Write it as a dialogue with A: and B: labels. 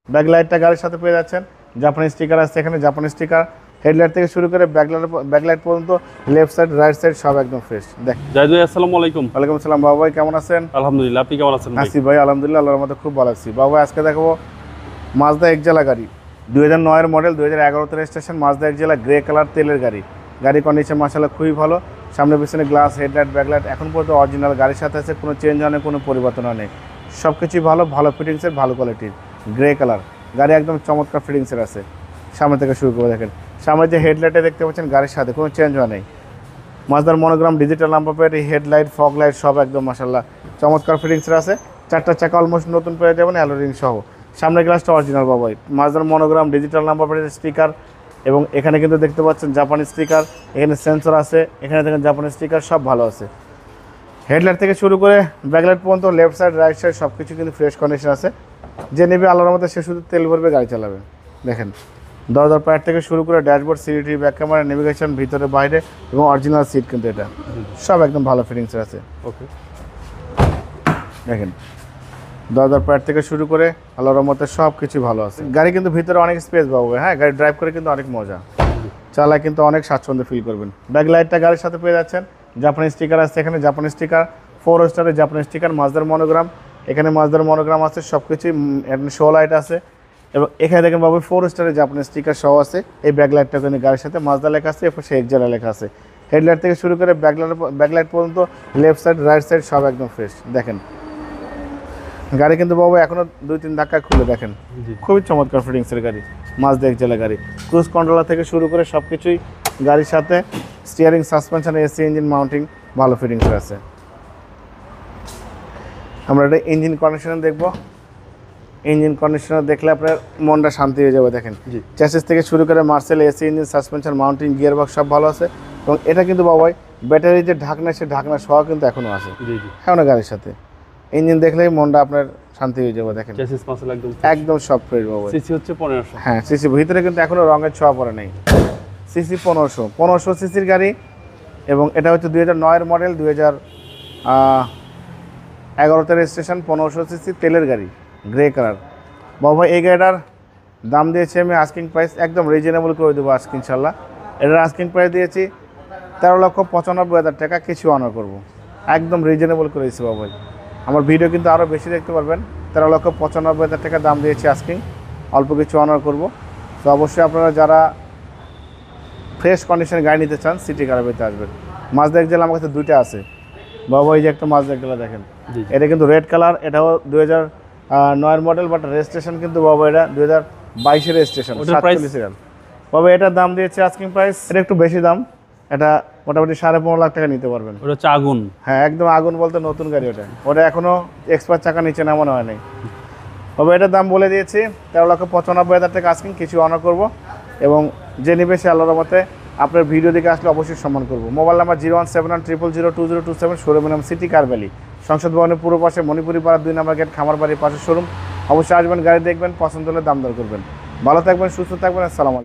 A: ব্যাকলাইটটা গাড়ির সাথে পেয়ে যাচ্ছেন। জাপানি স্টিকার আছে এখানে, জাপানি স্টিকার। হেডলাইট থেকে শুরু করে ব্যাকলাইট পর্যন্ত লেফট সাইড রাইট সাইড সব একদম ফ্রেশ। দেখ
B: জাহিদ ভাই, আসসালামু আলাইকুম।
A: ওয়ালাইকুম আসসালাম বাবু ভাই, কেমন আছেন?
B: আলহামদুলিল্লাহ, আপনি কেমন আছেন?
A: আছি ভাই আলহামদুলিল্লাহ, আল্লাহর মধ্যে খুব ভালো আছি। বাবু আজকে দেখাবো মাজদা এক্সেলা গাড়ি, 2009 model, 2011 registration, Mazda Axela grey colour তেলের গাড়ি। গাড়ি কন্ডিশন মাশাআল্লাহ খুবই ভালো। সামনে পিছনে গ্লাস, হেডলাইট, ব্যাকলাইট এখন পর্যন্ত অরিজিনাল গাড়ির সাথে আছে, কোনো চেঞ্জ হয় না, কোনো পরিবর্তন হয় না, সব কিছুই ভালো, ভালো ফিটিংসের, ভালো কোয়ালিটির, গ্রে কালার গাড়ি, একদম চমৎকার ফিটিংসের আছে। সামনে থেকে শুরু করে দেখেন, সামনে যে হেডলাইটে দেখতে পাচ্ছেন গাড়ির সাথে কোনো চেঞ্জ হয় নাই। মাজদার monogram, digital number plate, headlight, fog light সব একদম মাশাআল্লাহ চমৎকার ফিটিংসের আছে। চারটা চাকা অলমোস্ট নতুন পেয়ে যাবেন অ্যালোরিং সহ। সামনের গ্লাসটা অরিজিনাল বাবাই, মাজদার মনোগ্রাম, ডিজিটাল নাম্বার প্লেটের স্টিকার, এবং এখানে কিন্তু দেখতে পাচ্ছেন জাপানি স্টিকার, এখানে সেন্সর আছে, এখানে দেখেন জাপানি স্টিকার, সব ভালো আছে। হেডলাইট থেকে শুরু করে ব্যাকলাইট পর্যন্ত লেফট সাইড রাইট সাইড সব কিছু কিন্তু ফ্রেশ কন্ডিশন আছে। যে নেবে আল্লাহর মধ্যে সে শুধু তেল ভরবে, গাড়ি চালাবে। দেখেন দরজার পায়ের থেকে শুরু করে dashboard, CD, back camera, navigation, ভিতরে বাইরে এবং অরিজিনাল সিট কিন্তু এটা সব একদম ভালো ফিটিংস আছে।
B: ওকে,
A: দেখেন দরজার পায়ের থেকে শুরু করে আল্লাহর রহমতে সব কিছু ভালো আছে। গাড়ি কিন্তু ভিতরে অনেক স্পেস পাবে, হ্যাঁ গাড়ি ড্রাইভ করে কিন্তু অনেক মজা, চালায় কিন্তু অনেক স্বাচ্ছন্দ্য ফিল করবেন। ব্যাকলাইটটা গাড়ির সাথে পেয়ে যাচ্ছেন, জাপানি স্টিকার আছে এখানে, জাপানি স্টিকার, 4 স্টারের জাপানি স্টিকার, মাজদার মনোগ্রাম, এখানে মাজদার মনোগ্রাম আছে, সব কিছুই শো লাইট আছে, এবং এখানে দেখেন বাবু 4 স্টারের জাপানি স্টিকার সহ আছে। এই ব্যাকলাইটটা কিন্তু গাড়ির সাথে মাজদা লেখা আছে, এরপর সে এক্সেলা লেখা আছে। হেডলাইট থেকে শুরু করে ব্যাকলাইট পর্যন্ত লেফট সাইড রাইট সাইড সব একদম ফ্রেশ। দেখেন গাড়ি কিন্তু বাবু এখনও 2-3 ধাক্কা খুলে দেখেন, খুবই চমৎকার ফিটিংসের গাড়ি, মাজদা এক্সেলা গাড়ি। ক্রুজ কন্ট্রোলার থেকে শুরু করে সব কিছুই গাড়ির সাথে, steering, suspension, AC, engine mounting ভালো ফিটিংসের আছে। আমরা এটা ইঞ্জিন কন্ডিশনার দেখব। ইঞ্জিন কন্ডিশনার দেখলে আপনার মনটা শান্তি হয়ে যাবে। দেখেন চ্যাসিস থেকে শুরু করে Marcel, AC, engine, suspension, mounting, gear box সব ভালো আছে। এবং এটা কিন্তু বাবাই ব্যাটারি যে ঢাকনা, সে ঢাকনা সহ কিন্তু এখনও আছে হ্যাঁ না গাড়ির সাথে। ইঞ্জিন দেখলেই মনটা আপনার শান্তি হয়ে যাবে। দেখেন
B: চ্যাসিস মাসল
A: একদম সব ফ্রেশ বাবা।
B: সিসি হচ্ছে 1500।
A: হ্যাঁ সিসি ভিতরে কিন্তু এখনও রঙের ছোঁয়া পড়ে নেই। সিসি 1500 সিসির গাড়ি, এবং এটা হচ্ছে 2009 মডেল, 2011 রেজিস্ট্রেশন, 1500 সিসি তেলের গাড়ি, গ্রে কালার। বাবা এই গাড়িটার দাম দিয়েছি আমি আস্কিং প্রাইস একদম রিজনেবল করে দেবো আজকে ইনশাল্লাহ। এটার আস্কিং প্রাইস দিয়েছি 13,95,000 টাকা, কিছু অনার করবো, একদম রিজনেবল করে দিচ্ছি বাবা। আমার ভিডিও কিন্তু আরও বেশি দেখতে পারবেন। 13,95,000 টাকা দাম দিয়েছি আস্কিং, অল্প কিছু অনার করব। তো অবশ্যই আপনারা যারা ফ্রেশ কন্ডিশনে গাড়ি নিতে চান সিটি কারাবেতে আসবেন। মাজদা এক্সেলা আমার কাছে 2টা আছে বাবা। এই যে একটা মাজদা এক্সেলা দেখেন, এটা কিন্তু রেড কালার, এটাও 2009 মডেল, বাট রেজিস্ট্রেশন কিন্তু বাবা এটা 2022 রেজিস্ট্রেশন, 47 সিরিয়াল। বাবা এটার দাম দিয়েছে আস্কিং প্রাইস, এটা একটু বেশি দাম, এটা মোটামুটি 15.5 লাখ টাকা নিতে পারবেন।
B: ওটা হচ্ছে আগুন,
A: হ্যাঁ একদম আগুন বলতে নতুন গাড়ি, ওটা এখনও এক্সপার্ট চাকা নিচে নামানো হয় নাই। তবে এটার দাম বলে দিয়েছি 13,95,000 টাকা আস্কিং, কিছু অনার করব। এবং যে নিবে সে আল্লাহর রহমতে আপনার ভিডিও দিকে আসলে অবশ্যই সম্মান করব। মোবাইল নাম্বার 01710002027, শোরুমের নাম সিটি কার ভ্যালি, সংসদ ভবনের পূর্ব পাশে, মণিপুরি পাড়া 2 নম্বর গেট, খামার বাড়ির পাশে শোরুম। অবশ্যই আসবেন, গাড়ি দেখবেন, পছন্দ হলে দাম দর করবেন। ভালো থাকবেন, সুস্থ থাকবেন, আসসালামু আলাইকুম।